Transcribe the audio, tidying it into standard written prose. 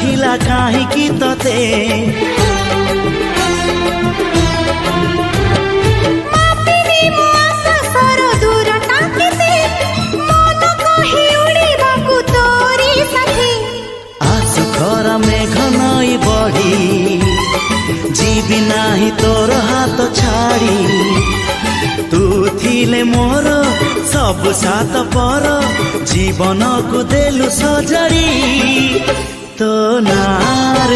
थिला काहीँकी तते मेघ बढ़ी जीवी नाही तोर हाथ छाड़ी तू थिले मोर सब सात पर जीवन को देलु सजाड़ी तो नार